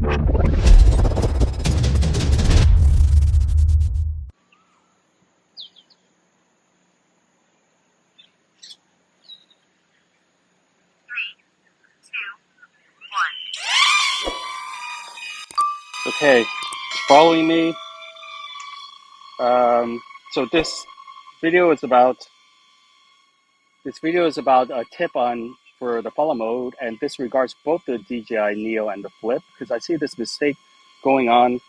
Okay, following me. So this video is about a tip on for the follow mode, and this regards both the DJI Neo and the Flip, because I see this mistake going on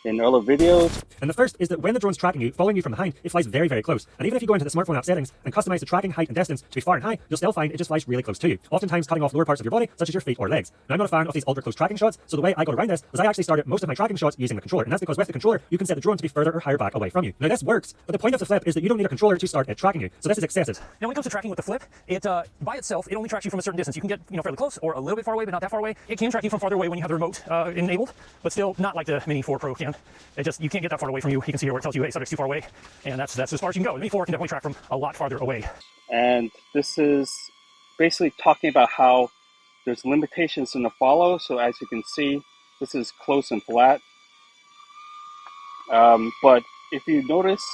in other videos. And the first is that when the drone's tracking you, following you from behind, it flies very, very close. And even if you go into the smartphone app settings and customize the tracking height and distance to be far and high, you'll still find it just flies really close to you, oftentimes cutting off lower parts of your body, such as your feet or legs. Now, I'm not a fan of these ultra close tracking shots, so the way I got around this was I actually started most of my tracking shots using the controller, and that's because with the controller, you can set the drone to be further or higher back away from you. Now, this works, but the point of the Flip is that you don't need a controller to start it tracking you, so this is excessive. Now, when it comes to tracking with the Flip, it by itself, it only tracks you from a certain distance. You can get fairly close or a little bit far away, but not that far away. It can track you from farther away when you have the remote enabled, but still not like the Mini 4 Pro can. You can't get that far away from you. You can see here where it tells you, hey, subject's too far away, and that's as far as you can go. The Mini 4 can definitely track from a lot farther away. And this is basically talking about how there's limitations in the follow. So as you can see, this is close and flat. But if you notice,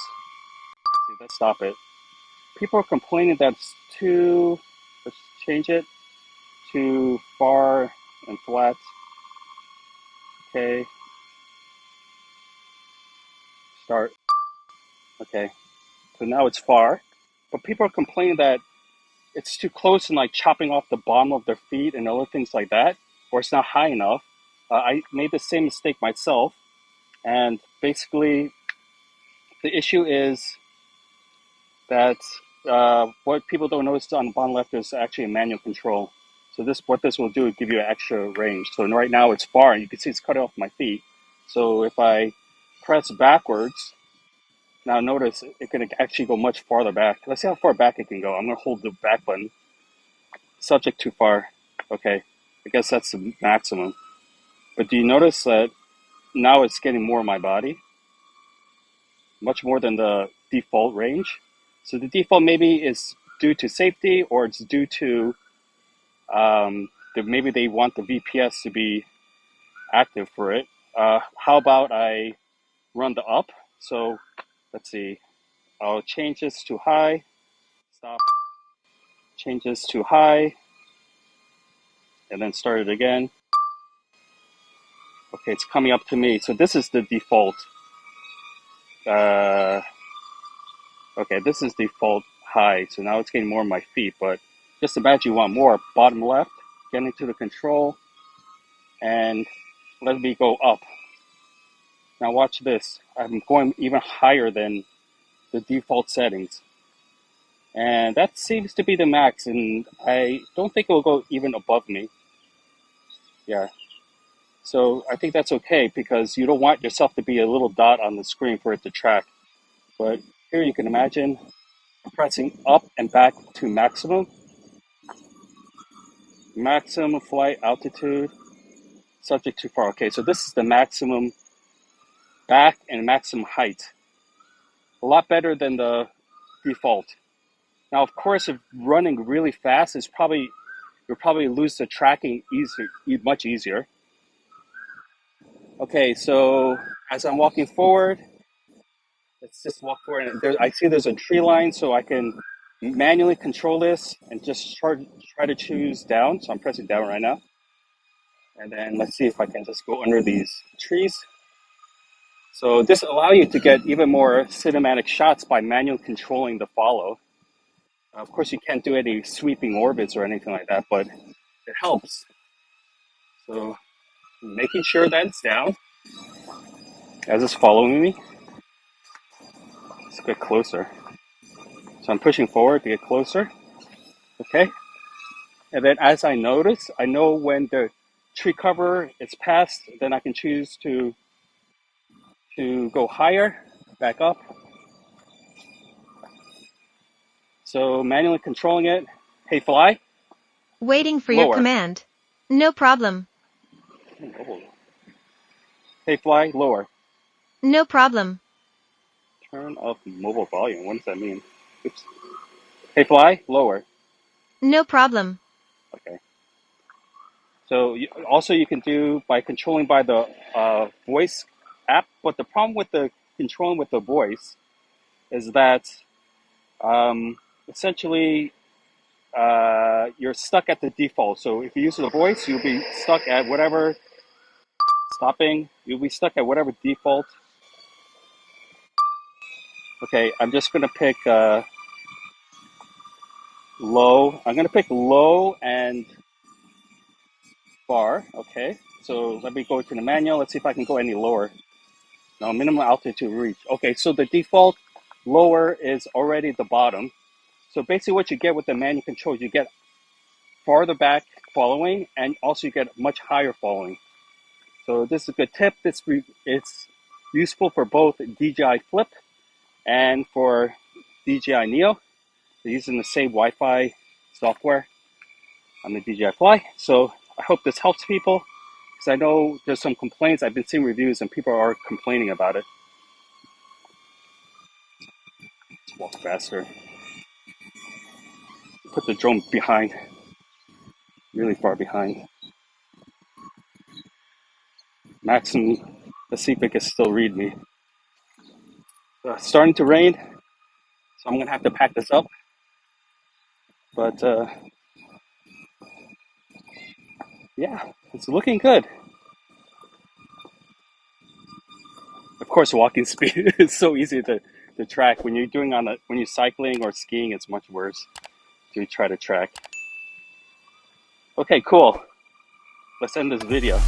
let's stop it. People are complaining that it's too, let's change it, too far and flat. Okay. Start. Okay. So now it's far. But people are complaining that it's too close and like chopping off the bottom of their feet and other things like that, or it's not high enough. I made the same mistake myself. And basically, the issue is that what people don't notice on the bottom left is actually a manual control. So what this will do is give you an extra range. So right now it's far, and you can see it's cut off my feet. So if I press backwards, now notice it can actually go much farther back. Let's see how far back it can go. I'm going to hold the back button. Subject too far. Okay, I guess that's the maximum. But do you notice that now it's getting more of my body? Much more than the default range. So the default maybe is due to safety, or it's due to maybe they want the VPS to be active for it. How about I run the up? So let's see. I'll change this to high. Stop. Change this to high. And then start it again. Okay, it's coming up to me. So this is the default. Okay, this is default high. So now it's getting more of my feet. But just imagine you want more. Bottom left. Get into the control. And let me go up. Now watch this. I'm going even higher than the default settings. And that seems to be the max, and I don't think it will go even above me. Yeah. So I think that's okay, because you don't want yourself to be a little dot on the screen for it to track. But here you can imagine pressing up and back to maximum. Maximum flight altitude, subject too far. Okay, so this is the maximum back and maximum height. A lot better than the default. Now, of course, if running really fast, you'll probably lose the tracking much easier. Okay, so as I'm walking forward, let's just walk forward. And I see there's a tree line, so I can manually control this and just try to choose down. So I'm pressing down right now. And then let's see if I can just go under these trees. So this allows you to get even more cinematic shots by manually controlling the follow. Of course, you can't do any sweeping orbits or anything like that, but it helps. So making sure that it's down as it's following me. Let's get closer. So I'm pushing forward to get closer. Okay. And then as I notice, I know when the tree cover is past, then I can choose to go higher, back up. So manually controlling it. Hey, fly. Waiting for Lower. your command. No problem. Hey, fly, lower. No problem. Turn off mobile volume. What does that mean? Oops. Hey, fly, lower. No problem. Okay. So also you can do by controlling by the voice app, but the problem with the controlling with the voice is that essentially you're stuck at the default. So if you use the voice, you'll be stuck at whatever stopping. You'll be stuck at whatever default. Okay, I'm just gonna pick low. I'm gonna pick low and far. Okay, so let me go to the manual. Let's see if I can go any lower. No, minimum altitude reach. Okay, so the default lower is already the bottom. So basically what you get with the manual controls, you get farther back following, and also you get much higher following. So this is a good tip. It's useful for both DJI Flip and for DJI Neo. They're using the same Wi-Fi software on the DJI Fly. So I hope this helps people, because I know there's some complaints. I've been seeing reviews and people are complaining about it. Let's walk faster. Put the drone behind, really far behind. Maximum, let's see if it can still read me. Starting to rain, so I'm gonna have to pack this up. But yeah, it's looking good. Of course, walking speed is so easy to track. When you're doing when you're cycling or skiing, it's much worse to try to track. Okay, cool. Let's end this video.